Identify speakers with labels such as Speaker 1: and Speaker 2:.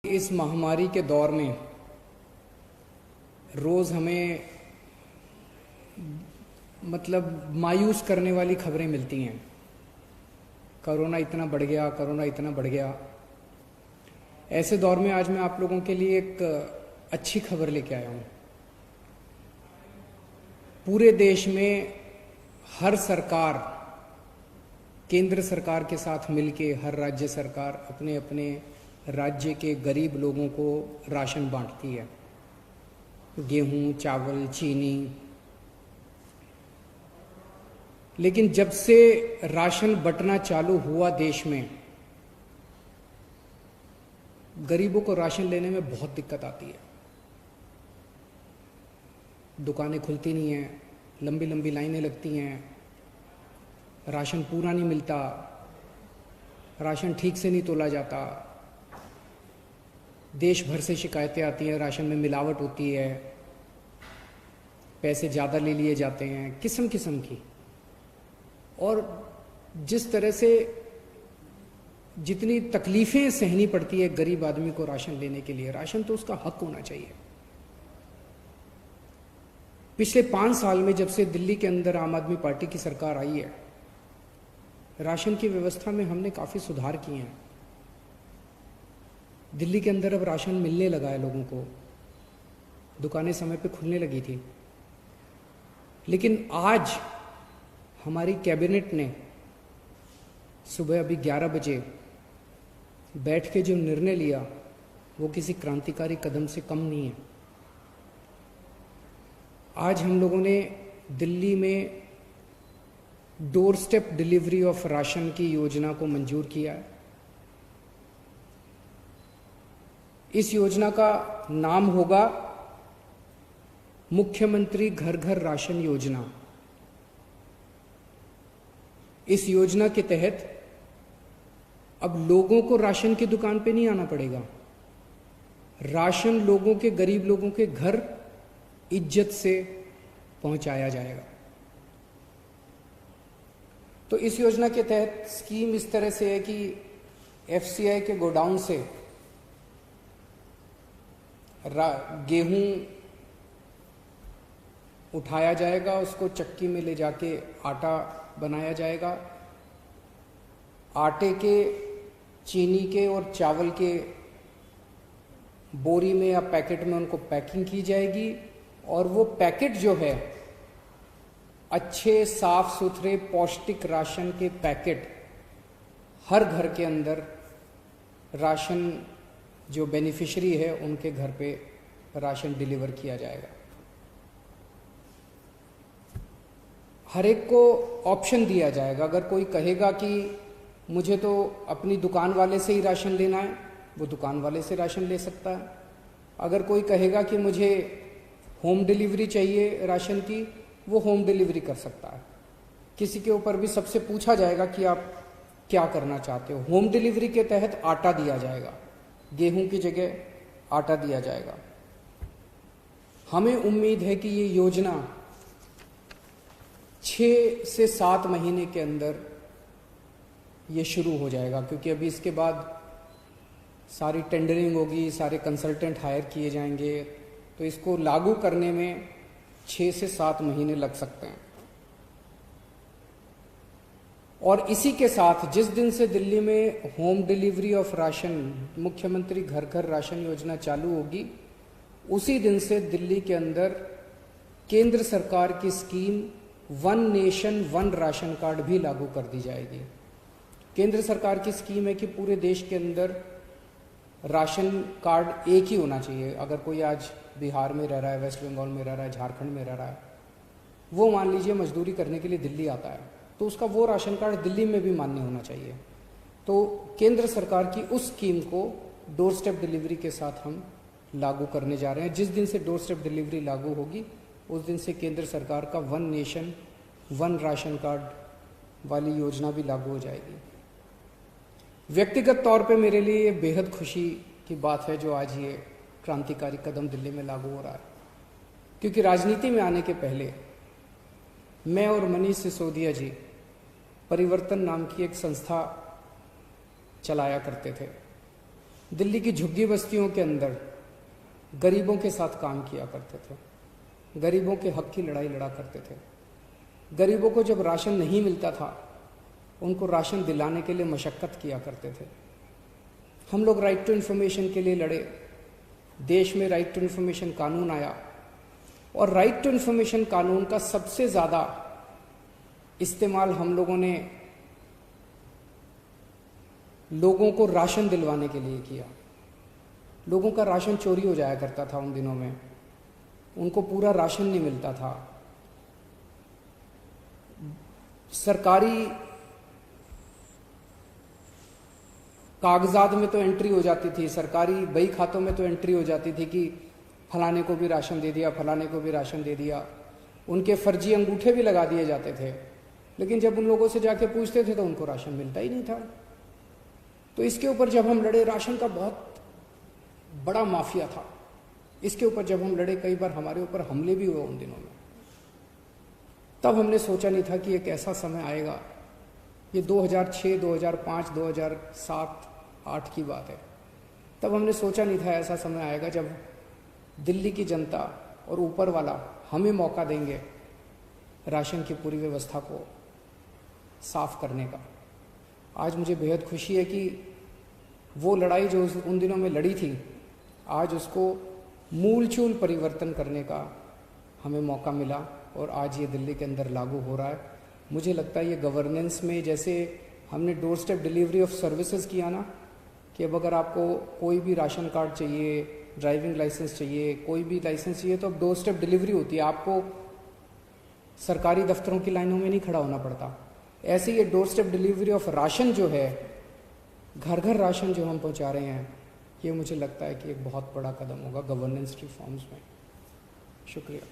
Speaker 1: इस महामारी के दौर में रोज़ हमें मायूस करने वाली खबरें मिलती हैं। कोरोना इतना बढ़ गया, कोरोना इतना बढ़ गया। ऐसे दौर में आज मैं आप लोगों के लिए एक अच्छी खबर लेके आया हूँ। पूरे देश में हर सरकार, केंद्र सरकार के साथ मिलके हर राज्य सरकार अपने अपने राज्य के गरीब लोगों को राशन बांटती है। गेहूं, चावल, चीनी। लेकिन जब से राशन बंटना चालू हुआ देश में, गरीबों को राशन लेने में बहुत दिक्कत आती है। दुकानें खुलती नहीं हैं, लंबी लंबी लाइनें लगती हैं, राशन पूरा नहीं मिलता, राशन ठीक से नहीं तोला जाता, देश भर से शिकायतें आती हैं, राशन में मिलावट होती है, पैसे ज़्यादा ले लिए जाते हैं, किस्म किस्म की। और जिस तरह से जितनी तकलीफ़ें सहनी पड़ती है गरीब आदमी को राशन लेने के लिए, राशन तो उसका हक होना चाहिए। पिछले 5 साल में जब से दिल्ली के अंदर आम आदमी पार्टी की सरकार आई है, राशन की व्यवस्था में हमने काफ़ी सुधार किए हैं। दिल्ली के अंदर अब राशन मिलने लगा है लोगों को, दुकानें समय पे खुलने लगी थी। लेकिन आज हमारी कैबिनेट ने सुबह अभी 11 बजे बैठ के जो निर्णय लिया, वो किसी क्रांतिकारी कदम से कम नहीं है। आज हम लोगों ने दिल्ली में door step delivery of ration की योजना को मंजूर किया है। इस योजना का नाम होगा मुख्यमंत्री घर घर राशन योजना। इस योजना के तहत अब लोगों को राशन की दुकान पे नहीं आना पड़ेगा। राशन लोगों के, गरीब लोगों के घर इज्जत से पहुंचाया जाएगा। तो इस योजना के तहत स्कीम इस तरह से है कि एफसीआई के गोडाउन से गेहूं उठाया जाएगा, उसको चक्की में ले जाके आटा बनाया जाएगा। आटे के, चीनी के और चावल के बोरी में या पैकेट में उनको पैकिंग की जाएगी। और वो पैकेट जो है, अच्छे साफ सुथरे पौष्टिक राशन के पैकेट हर घर के अंदर राशन जो बेनिफिशियरी है उनके घर पे राशन डिलीवर किया जाएगा। हर एक को ऑप्शन दिया जाएगा। अगर कोई कहेगा कि मुझे तो अपनी दुकान वाले से ही राशन लेना है, वो दुकान वाले से राशन ले सकता है। अगर कोई कहेगा कि मुझे होम डिलीवरी चाहिए राशन की, वो होम डिलीवरी कर सकता है। किसी के ऊपर भी सबसे पूछा जाएगा कि आप क्या करना चाहते हो। होम डिलीवरी के तहत आटा दिया जाएगा, गेहूं की जगह आटा दिया जाएगा। हमें उम्मीद है कि ये योजना 6 से 7 महीने के अंदर ये शुरू हो जाएगा, क्योंकि अभी इसके बाद सारी टेंडरिंग होगी, सारे कंसल्टेंट हायर किए जाएंगे। तो इसको लागू करने में 6 से 7 महीने लग सकते हैं। और इसी के साथ जिस दिन से दिल्ली में होम डिलीवरी ऑफ राशन, मुख्यमंत्री घर घर राशन योजना चालू होगी, उसी दिन से दिल्ली के अंदर केंद्र सरकार की scheme one nation one ration card भी लागू कर दी जाएगी। केंद्र सरकार की स्कीम है कि पूरे देश के अंदर राशन कार्ड एक ही होना चाहिए। अगर कोई आज बिहार में रह रहा है, वेस्ट बंगाल में रह रहा है, झारखंड में रह रहा है, वो मान लीजिए मजदूरी करने के लिए दिल्ली आता है, तो उसका वो राशन कार्ड दिल्ली में भी मान्य होना चाहिए। तो केंद्र सरकार की उस स्कीम को डोर स्टेप डिलीवरी के साथ हम लागू करने जा रहे हैं। जिस दिन से डोर स्टेप डिलीवरी लागू होगी, उस दिन से केंद्र सरकार का one nation one ration card वाली योजना भी लागू हो जाएगी। व्यक्तिगत तौर पे मेरे लिए ये बेहद खुशी की बात है जो आज ये क्रांतिकारी कदम दिल्ली में लागू हो रहा है। क्योंकि राजनीति में आने के पहले मैं और मनीष सिसोदिया जी परिवर्तन नाम की एक संस्था चलाया करते थे। दिल्ली की झुग्गी बस्तियों के अंदर गरीबों के साथ काम किया करते थे, गरीबों के हक की लड़ाई लड़ा करते थे। गरीबों को जब राशन नहीं मिलता था, उनको राशन दिलाने के लिए मशक्क़त किया करते थे। हम लोग राइट टू इन्फॉर्मेशन के लिए लड़े, देश में राइट टू इन्फॉर्मेशन कानून आया, और राइट टू इन्फॉर्मेशन कानून का सबसे ज़्यादा इस्तेमाल हम लोगों ने लोगों को राशन दिलवाने के लिए किया। लोगों का राशन चोरी हो जाया करता था उन दिनों में, उनको पूरा राशन नहीं मिलता था। सरकारी कागजात में तो एंट्री हो जाती थी, सरकारी बही खातों में तो एंट्री हो जाती थी कि फलाने को भी राशन दे दिया, फलाने को भी राशन दे दिया। उनके फर्जी अंगूठे भी लगा दिए जाते थे, लेकिन जब उन लोगों से जाके पूछते थे तो उनको राशन मिलता ही नहीं था। तो इसके ऊपर जब हम लड़े, राशन का बहुत बड़ा माफिया था, इसके ऊपर जब हम लड़े, कई बार हमारे ऊपर हमले भी हुए उन दिनों में। तब हमने सोचा नहीं था कि एक ऐसा समय आएगा, ये 2006, 2005, 2007-8 की बात है। तब हमने सोचा नहीं था ऐसा समय आएगा जब दिल्ली की जनता और ऊपर वाला हमें मौका देंगे राशन की पूरी व्यवस्था को साफ करने का। आज मुझे बेहद खुशी है कि वो लड़ाई जो उन दिनों में लड़ी थी, आज उसको मूलचूल परिवर्तन करने का हमें मौका मिला, और आज ये दिल्ली के अंदर लागू हो रहा है। मुझे लगता है ये गवर्नेंस में, जैसे हमने door step delivery of services किया ना, कि अब अगर आपको कोई भी राशन कार्ड चाहिए, ड्राइविंग लाइसेंस चाहिए, कोई भी लाइसेंस चाहिए, तो अब डोर स्टेप डिलीवरी होती है, आपको सरकारी दफ्तरों की लाइनों में नहीं खड़ा होना पड़ता। ऐसे ये door step delivery of ration जो है, घर घर राशन जो हम पहुंचा रहे हैं, ये मुझे लगता है कि एक बहुत बड़ा कदम होगा गवर्नेंस रिफॉर्म्स में। शुक्रिया।